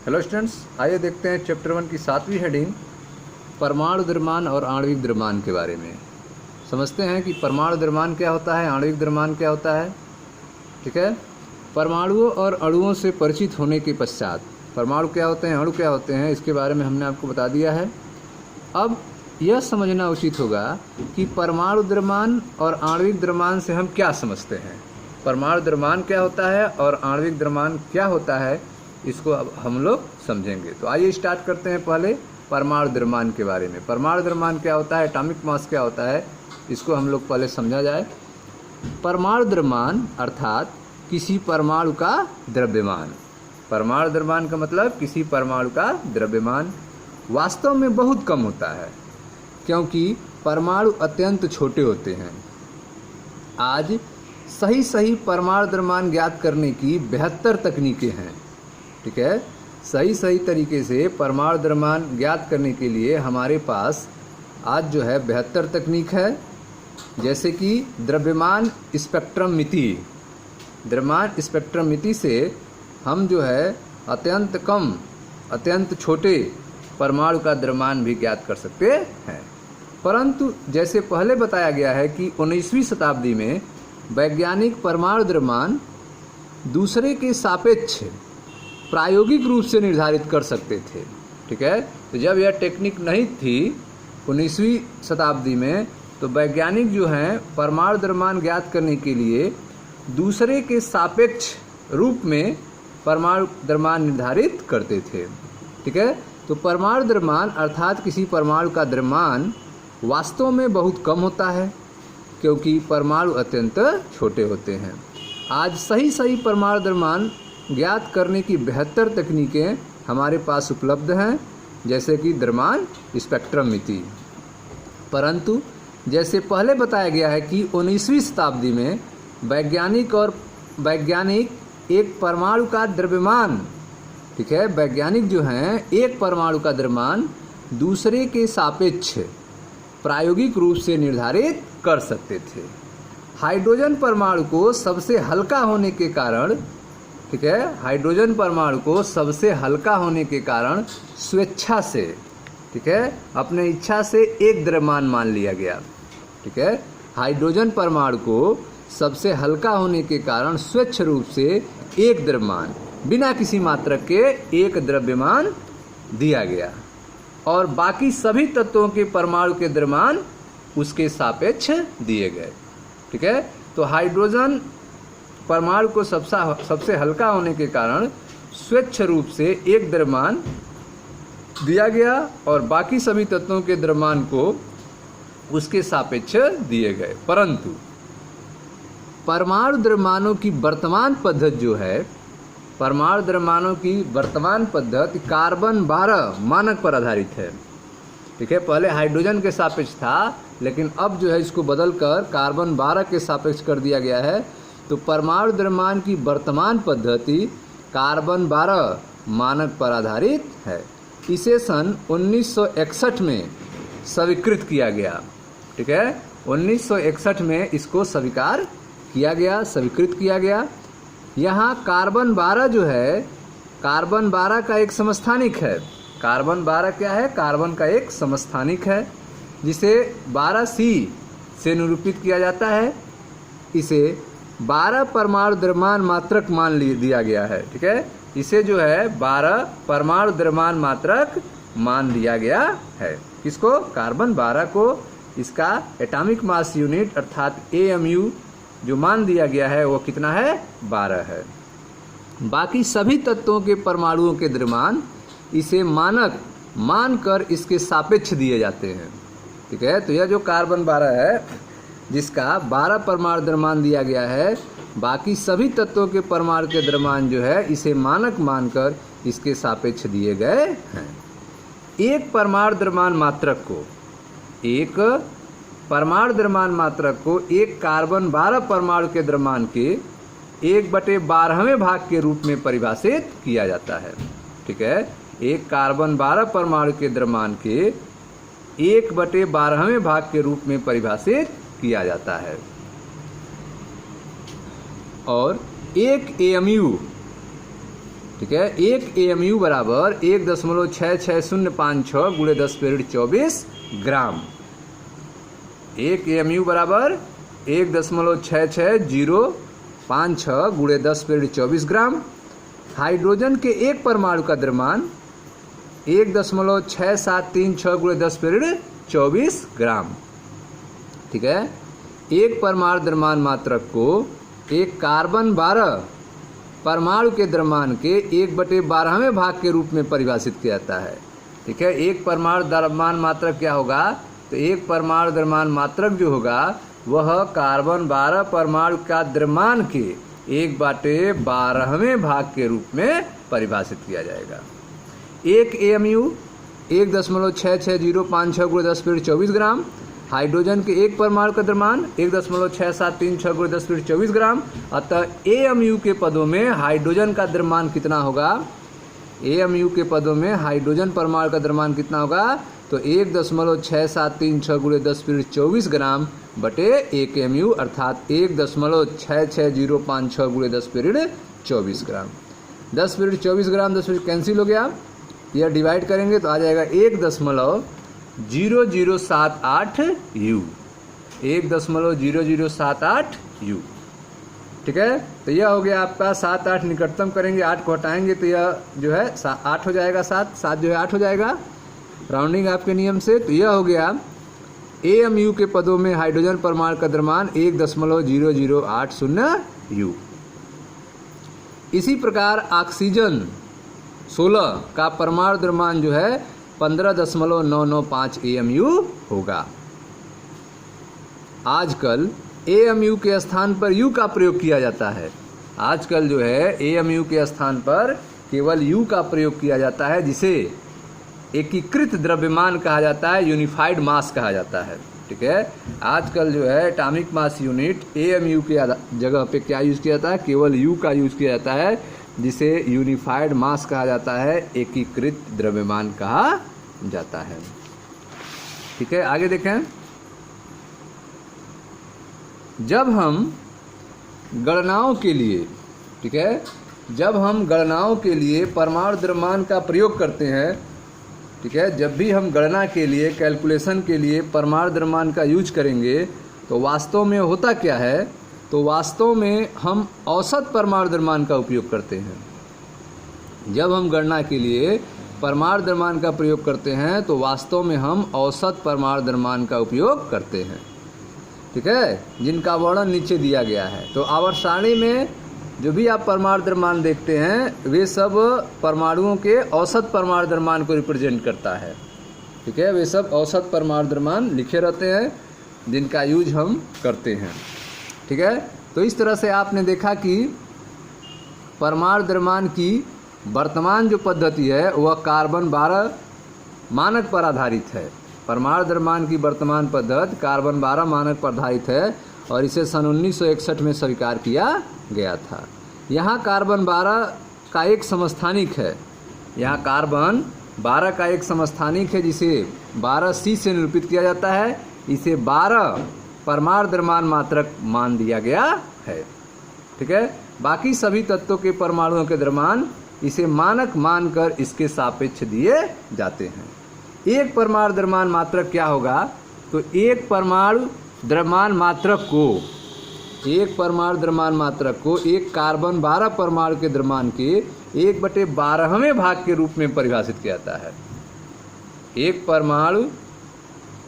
Hello students, आइए देखते हैं चैप्टर 1 की 7वीं हेडिंग परमाणु द्रव्यमान और आणविक द्रव्यमान के बारे में। समझते हैं कि परमाणु द्रव्यमान क्या होता है, आणविक द्रव्यमान क्या होता है। ठीक है, परमाणुओं और अणुओं से परिचित होने के पश्चात परमाणु क्या होते हैं, अणु क्या होते हैं, इसके बारे में हमने आपको बता दिया है। अब यह समझना उचित होगा कि परमाणु द्रव्यमान और आणविक द्रव्यमान से हम क्या समझते हैं। परमाणु द्रव्यमान क्या होता है और आणविक द्रव्यमान क्या होता है, इसको अब हम लोग समझेंगे। तो आइए स्टार्ट करते हैं पहले परमाणु द्रव्यमान के बारे में। परमाणु द्रव्यमान क्या होता है, एटॉमिक मास क्या होता है, इसको हम लोग पहले समझा जाए। परमाणु द्रव्यमान अर्थात किसी परमाणु का द्रव्यमान। परमाणु द्रव्यमान का मतलब किसी परमाणु का द्रव्यमान वास्तव में बहुत कम होता है, क्योंकि परमाणु अत्यंत छोटे होते हैं। आज सही परमाणु द्रव्यमान ज्ञात करने की 72 तकनीकें हैं। ठीक है, सही तरीके से परमाणु द्रव्यमान ज्ञात करने के लिए हमारे पास आज जो है 72 तकनीक है। जैसे कि द्रव्यमान स्पेक्ट्रम मिति। द्रव्यमान स्पेक्ट्रम मिति से हम जो है अत्यंत छोटे परमाणु का द्रव्यमान भी ज्ञात कर सकते हैं। परंतु जैसे पहले बताया गया है कि 19वीं शताब्दी में वैज्ञानिक परमाणु द्रव्यमान दूसरे के सापेक्ष प्रायोगिक रूप से निर्धारित कर सकते थे। ठीक है, तो जब यह टेक्निक नहीं थी 19वीं शताब्दी में, तो वैज्ञानिक जो हैं परमाणु द्रव्यमान ज्ञात करने के लिए दूसरे के सापेक्ष रूप में परमाणु द्रव्यमान निर्धारित करते थे। ठीक है, तो परमाणु द्रव्यमान अर्थात किसी परमाणु का द्रव्यमान वास्तव में बहुत कम होता है, क्योंकि परमाणु अत्यंत छोटे होते हैं। आज सही परमाणु द्रव्यमान ज्ञात करने की 72 तकनीकें हमारे पास उपलब्ध हैं, जैसे कि द्रव्यमान स्पेक्ट्रम मिति। परंतु जैसे पहले बताया गया है कि 19वीं शताब्दी में वैज्ञानिक एक परमाणु का द्रव्यमान, ठीक है, वैज्ञानिक जो हैं एक परमाणु का द्रव्यमान दूसरे के सापेक्ष प्रायोगिक रूप से निर्धारित कर सकते थे। हाइड्रोजन परमाणु को सबसे हल्का होने के कारण, ठीक है, हाइड्रोजन परमाणु को सबसे हल्का होने के कारण स्वेच्छा से, ठीक है, अपने इच्छा से एक द्रव्यमान मान लिया गया। ठीक है, हाइड्रोजन परमाणु को सबसे हल्का होने के कारण स्वच्छ रूप से एक द्रव्यमान बिना किसी मात्रक के एक द्रव्यमान दिया गया, और बाकी सभी तत्वों के परमाणु के द्रव्यमान उसके सापेक्ष दिए गए। ठीक है, तो हाइड्रोजन परमाणु को सबसे हल्का होने के कारण स्वच्छ रूप से एक द्रव्यमान दिया गया, और बाकी सभी तत्वों के द्रव्यमान को उसके सापेक्ष दिए गए। परंतु परमाणु द्रव्यमानों की वर्तमान पद्धति जो है, परमाणु द्रव्यमानों की वर्तमान पद्धति कार्बन 12 मानक पर आधारित है। ठीक है, पहले हाइड्रोजन के सापेक्ष था, लेकिन अब जो है इसको बदलकर कार्बन 12 के सापेक्ष कर दिया गया है। तो परमाणु द्रव्यमान की वर्तमान पद्धति कार्बन 12 मानक पर आधारित है। इसे सन 1961 में स्वीकृत किया गया। ठीक है, 1961 में इसको स्वीकार किया गया, स्वीकृत किया गया। यहाँ कार्बन 12 जो है, कार्बन 12 का एक समस्थानिक है। कार्बन 12 क्या है, कार्बन का एक समस्थानिक है, जिसे 12C से निरूपित किया जाता है। इसे 12 परमाणु द्रव्यमान मात्रक मान दिया गया है। ठीक है, इसे जो है 12 परमाणु द्रव्यमान मात्रक मान दिया गया है। किसको, कार्बन 12 को। इसका एटॉमिक मास यूनिट अर्थात AMU जो मान दिया गया है वो कितना है, 12 है। बाकी सभी तत्वों के परमाणुओं के द्रव्यमान इसे मानक मानकर इसके सापेक्ष दिए जाते हैं। ठीक है, तो यह जो कार्बन 12 है, जिसका 12 परमाणु द्रव्यमान दिया गया है, बाकी सभी तत्वों के परमाणु के द्रव्यमान जो है इसे मानक मानकर इसके सापेक्ष दिए गए हैं। एक परमाणु द्रव्यमान मात्रक को एक कार्बन 12 परमाणु के द्रव्यमान के 1/12वें भाग के रूप में परिभाषित किया जाता है। ठीक है, एक कार्बन 12 परमाणु के द्रव्यमान के 1/12वें भाग के रूप में परिभाषित किया जाता है। और एक AMU ठीक है। 1 AMU बराबर 1.6656 गुणे 10⁻24 ग्राम। 1 AMU बराबर 1.6656 गुणे 10⁻24 ग्राम। हाइड्रोजन के एक परमाणु का द्रव्यमान 1.6736 गुणे 10⁻24 ग्राम। ठीक है। एक परमाणु द्रव्यमान मात्रक को एक कार्बन 12 परमाणु के द्रव्यमान के 1/12वें भाग के रूप में परिभाषित किया जाता है। ठीक है। एक परमाणु द्रव्यमान मात्रक क्या होगा, तो एक परमाणु द्रव्यमान मात्रक जो होगा वह कार्बन 12 परमाणु का द्रव्यमान के 1/12वें भाग के रूप में परिभाषित किया जाएगा। 1 AMU 1.6656 गुणे 10⁻24 ग्राम। हाइड्रोजन के एक परमाणु का द्रव्यमान 1.6736 गुणे 10⁻24 ग्राम। अतः AMU के पदों में हाइड्रोजन का द्रव्यमान कितना होगा, AMU के पदों में हाइड्रोजन परमाणु का द्रव्यमान कितना होगा, तो 1.6736 गुणे 10⁻24 ग्राम बटे 1 AMU अर्थात 1.66056 गुणे 10⁻24 ग्राम। 10⁻24 ग्राम 10 कैंसिल हो गया, यह डिवाइड करेंगे तो आ जाएगा 1.0078 U, 1.0078 U। ठीक है। तो यह हो गया आपका 7 8 निकटतम करेंगे, 8 को हटाएंगे तो यह जो है 8 हो जाएगा, 7 जो है 8 हो जाएगा राउंडिंग आपके नियम से। तो यह हो गया AMU के पदों में हाइड्रोजन परमाणु का द्रव्यमान 1.0080 U। इसी प्रकार ऑक्सीजन 16 का परमाणु द्रव्यमान जो है 15.995 AMU होगा। आजकल AMU के स्थान पर U का प्रयोग किया जाता है। आजकल जो है AMU के स्थान पर केवल U का प्रयोग किया जाता है, जिसे एकीकृत द्रव्यमान कहा जाता है, यूनिफाइड मास कहा जाता है। ठीक है। आजकल जो है एटॉमिक मास यूनिट AMU के जगह पे क्या यूज़ किया जाता है, केवल U का यूज़ किया जाता है, जिसे यूनिफाइड मास कहा जाता है, एकीकृत द्रव्यमान कहा जाता है। ठीक है। आगे देखें, जब हम गणनाओं के लिए, ठीक है, जब हम गणनाओं के लिए परमाणु द्रव्यमान का प्रयोग करते हैं, ठीक है, जब भी हम गणना के लिए, कैलकुलेशन के लिए परमाणु द्रव्यमान का यूज करेंगे तो वास्तव में होता क्या है, तो वास्तव में हम औसत परमाणु द्रव्यमान का उपयोग करते हैं। जब हम गणना के लिए परमाणु द्रव्यमान का प्रयोग करते हैं तो वास्तव में हम औसत परमाणु द्रव्यमान का उपयोग करते हैं। ठीक है, जिनका वर्णन नीचे दिया गया है। तो आवर्त सारणी में जो भी आप परमाणु द्रव्यमान देखते हैं वे सब परमाणुओं के औसत परमाणु द्रव्यमान को रिप्रेजेंट करता है। ठीक है, वे सब औसत परमाणु द्रव्यमान लिखे रहते हैं जिनका यूज हम करते हैं। ठीक है। तो इस तरह से आपने देखा कि परमाणु द्रव्यमान की वर्तमान जो पद्धति है वह कार्बन 12 मानक पर आधारित है। परमाणु द्रव्यमान की वर्तमान पद्धति कार्बन 12 मानक पर आधारित है और इसे सन 1961 में स्वीकार किया गया था। यहाँ कार्बन 12 का एक समस्थानिक है, यहाँ कार्बन 12 का एक समस्थानिक है जिसे 12C से निरूपित किया जाता है। इसे 12 परमाणु द्रव्यमान मात्रक मान दिया गया है। ठीक है। बाकी सभी तत्वों के परमाणुओं के द्रव्यमान इसे मानक मानकर इसके सापेक्ष दिए जाते हैं। एक परमाणु द्रव्यमान मात्रक क्या होगा, तो एक परमाणु द्रव्यमान मात्रक को, एक परमाणु द्रव्यमान मात्रक को एक कार्बन 12 परमाणु के द्रव्यमान के 1/12वें भाग के रूप में परिभाषित किया जाता है। एक परमाणु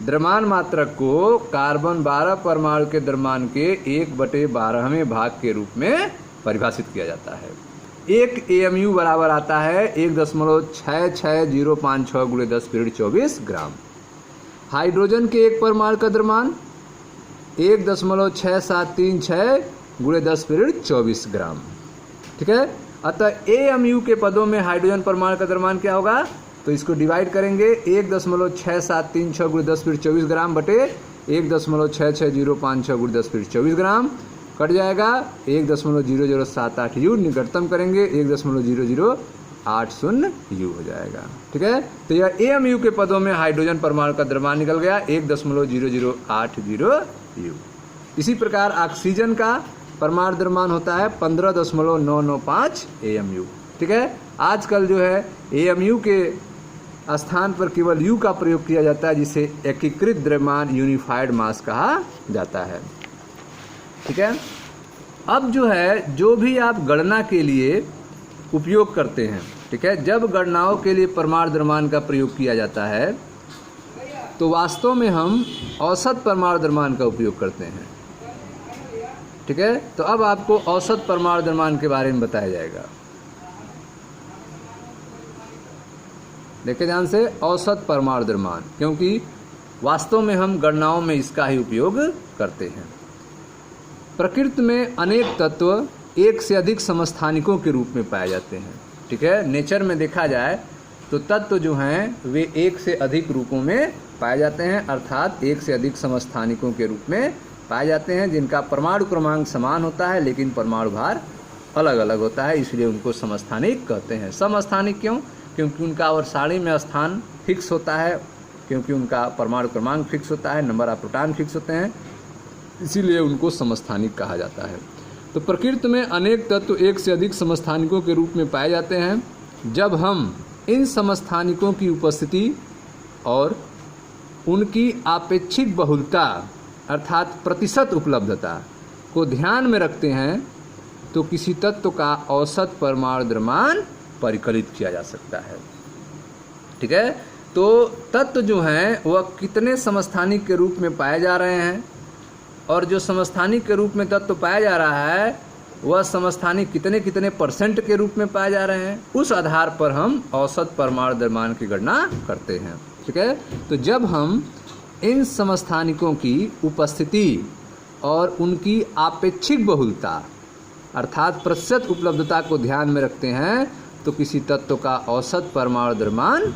द्रव्यमान मात्रक को कार्बन 12 परमाणु के द्रव्यमान के 1/12वें भाग के रूप में परिभाषित किया जाता है। एक AMU बराबर आता है 1.66056 गुणे 10⁻24 ग्राम। हाइड्रोजन के एक परमाणु का द्रव्यमान 1.6736 गुणे 10⁻24 ग्राम। ठीक है। अतः AMU के पदों में हाइड्रोजन परमाणु का द्रव्यमान क्या होगा, तो इसको डिवाइड करेंगे 1.6736 गुणे 10⁻24 ग्राम बटे 1.66056 गुणे 10⁻24 ग्राम, कट जाएगा 1.0078 U, निकटतम करेंगे 1.0080 U हो जाएगा। ठीक है। तो यह AMU के पदों में हाइड्रोजन परमाणु का द्रव्यमान निकल गया 1.0080 U। इसी प्रकार ऑक्सीजन का परमाणु द्रव्यमान होता है 15.995 AMU। ठीक है, आजकल जो है AMU के स्थान पर केवल U का प्रयोग किया जाता है, जिसे एकीकृत द्रव्यमान यूनिफाइड मास कहा जाता है। ठीक है, अब जो है जो भी आप गणना के लिए उपयोग करते हैं, ठीक है, जब गणनाओं के लिए परमाणु द्रव्यमान का प्रयोग किया जाता है तो वास्तव में हम औसत परमाणु द्रव्यमान का उपयोग करते हैं। ठीक है, तो अब आपको औसत परमाणु द्रव्यमान के बारे में बताया जाएगा। देखिए ध्यान से, औसत परमाणु द्रव्यमान, क्योंकि वास्तव में हम गणनाओं में इसका ही उपयोग करते हैं। प्रकृति में अनेक तत्व एक से अधिक समस्थानिकों के रूप में पाए जाते हैं। ठीक है, नेचर में देखा जाए तो तत्व जो हैं वे एक से अधिक रूपों में पाए जाते हैं, अर्थात एक से अधिक समस्थानिकों के रूप में पाए जाते हैं, जिनका परमाणु क्रमांक समान होता है लेकिन परमाणु भार अलग अलग होता है, इसलिए उनको समस्थानिक कहते हैं। समस्थानिक क्यों? क्योंकि उनका आवर्त में स्थान फिक्स होता है, क्योंकि उनका परमाणु क्रमांक फिक्स होता है, नंबर ऑफ प्रोटॉन फिक्स होते हैं, इसीलिए उनको समस्थानिक कहा जाता है। तो प्रकृति में अनेक तत्व एक से अधिक समस्थानिकों के रूप में पाए जाते हैं। जब हम इन समस्थानिकों की उपस्थिति और उनकी आपेक्षिक बहुलता अर्थात प्रतिशत उपलब्धता को ध्यान में रखते हैं तो किसी तत्व का औसत परमाणु द्रव्यमान परिकलित किया जा सकता है। ठीक है, तो तत्व जो हैं वह कितने समस्थानिक के रूप में पाए जा रहे हैं और जो समस्थानिक के रूप में तत्व पाया जा रहा है वह समस्थानिक कितने कितने % के रूप में पाए जा रहे हैं, उस आधार पर हम औसत परमाणु द्रव्यमान की गणना करते हैं। ठीक है, तो जब हम इन समस्थानिकों की उपस्थिति और उनकी आपेक्षिक बहुलता अर्थात प्रतिशत उपलब्धता को ध्यान में रखते हैं तो किसी तत्व का औसत परमाणु द्रव्यमान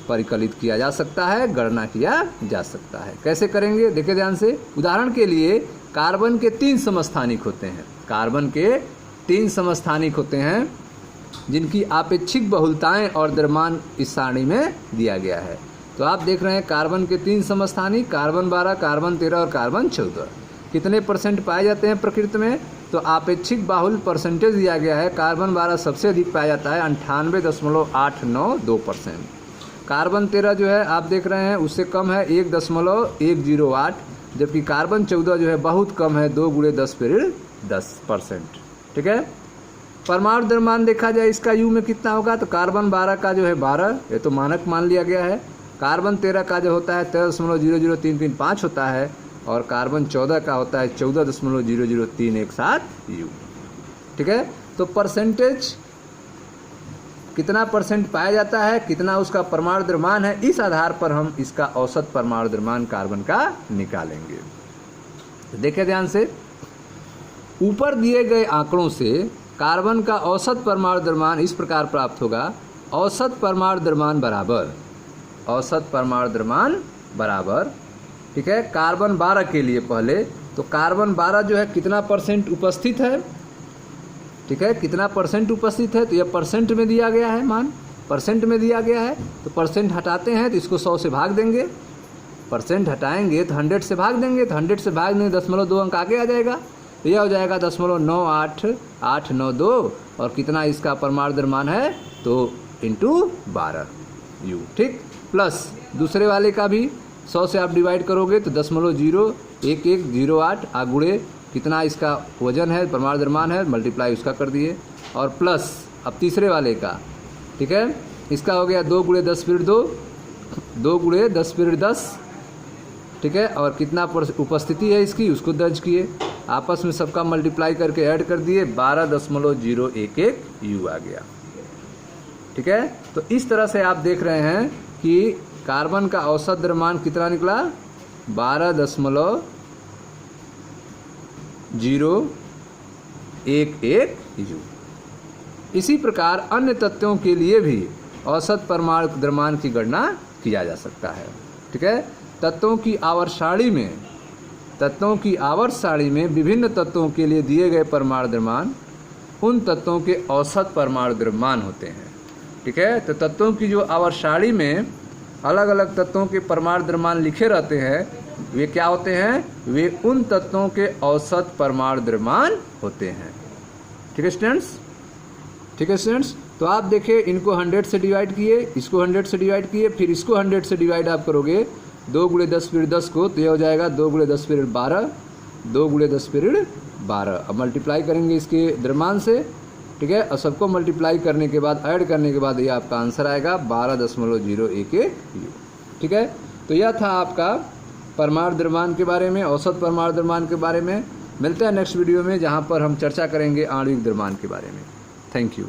परिकलित किया जा सकता है, गणना किया जा सकता है। कैसे करेंगे? देखिए ध्यान से, उदाहरण के लिए कार्बन के 3 समस्थानिक होते हैं। कार्बन के 3 समस्थानिक होते हैं जिनकी आपेक्षिक बहुलताएं और द्रव्यमान इस सारणी में दिया गया है। तो आप देख रहे हैं कार्बन के 3 समस्थानिक, कार्बन 12, कार्बन 13 और कार्बन 14 कितने % पाए जाते हैं प्रकृति में? तो आपेक्षिक बाहुल परसेंटेज दिया गया है। कार्बन 12 सबसे अधिक पाया जाता है 98.892%। कार्बन 13 जो है आप देख रहे हैं उससे कम है 1.108, जबकि कार्बन 14 जो है बहुत कम है 2 × 10⁻10%। ठीक है, परमाणु द्रव्यमान देखा जाए इसका यू में कितना होगा तो कार्बन 12 का जो है 12, ये तो मानक मान लिया गया है। कार्बन 13 का जो होता है 13.00335 होता है और कार्बन 14 का होता है 14.00317 यू। ठीक है, तो परसेंटेज कितना % पाया जाता है, कितना उसका परमाणु द्रव्यमान है, इस आधार पर हम इसका औसत परमाणु द्रव्यमान कार्बन का निकालेंगे। तो देखें ध्यान से, ऊपर दिए गए आंकड़ों से कार्बन का औसत परमाणु द्रव्यमान इस प्रकार प्राप्त होगा। औसत परमाणु द्रव्यमान बराबर, ठीक है, कार्बन 12 के लिए पहले तो कार्बन 12 जो है कितना % उपस्थित है, ठीक है, कितना % उपस्थित है तो यह % में दिया गया है, मान % में दिया गया है। तो % हटाते हैं तो इसको 100 से भाग देंगे, % हटाएंगे तो 100 से भाग देंगे, तो 100 से भाग देंगे 0.2 अंक आगे आ जाएगा, तो यह हो जाएगा 0.98892 और कितना इसका परमाणु द्रव्यमान है तो × 12 यू। ठीक, प्लस दूसरे वाले का भी 100 से आप डिवाइड करोगे तो 0.01108 गुणे कितना इसका वजन है, परमाणु द्रव्यमान है, मल्टीप्लाई उसका कर दिए, और प्लस अब तीसरे वाले का, ठीक है, इसका हो गया 2 × 10⁻2, 2 × 10⁻10, ठीक है, और कितना उपस्थिति है इसकी उसको दर्ज किए, आपस में सबका मल्टीप्लाई करके ऐड कर दिए, 12.011 यू आ गया। ठीक है, तो इस तरह से आप देख रहे हैं कि कार्बन का औसत द्रव्यमान कितना निकला, 12.011 यू। इसी प्रकार अन्य तत्वों के लिए भी औसत परमाणु द्रव्यमान की गणना किया जा सकता है। ठीक है, तत्वों की आवर्त सारणी में विभिन्न तत्वों के लिए दिए गए परमाणु द्रव्यमान उन तत्वों के औसत परमाणु द्रव्यमान होते हैं। ठीक है, तो तत्वों की जो आवर्त सारणी में अलग अलग तत्वों के परमाणु द्रव्यमान लिखे रहते हैं वे क्या होते हैं, वे उन तत्वों के औसत परमाणु द्रव्यमान होते हैं। ठीक है स्टूडेंट्स। ठीक है स्टूडेंट्स, तो आप देखें इनको 100 से डिवाइड किए, इसको 100 से डिवाइड किए, फिर इसको 100 से डिवाइड आप करोगे 2 × 10⁻10 को, तो ये हो जाएगा 2 × 10⁻12, 2 × 10⁻12। अब मल्टीप्लाई करेंगे इसके द्रव्यमान से, ठीक है, और सबको मल्टीप्लाई करने के बाद ऐड करने के बाद ये आपका आंसर आएगा 12.011। ठीक है, तो यह था आपका परमाणु द्रव्यमान के बारे में, औसत परमाणु द्रव्यमान के बारे में। मिलते हैं नेक्स्ट वीडियो में जहाँ पर हम चर्चा करेंगे आणविक द्रव्यमान के बारे में। Thank you.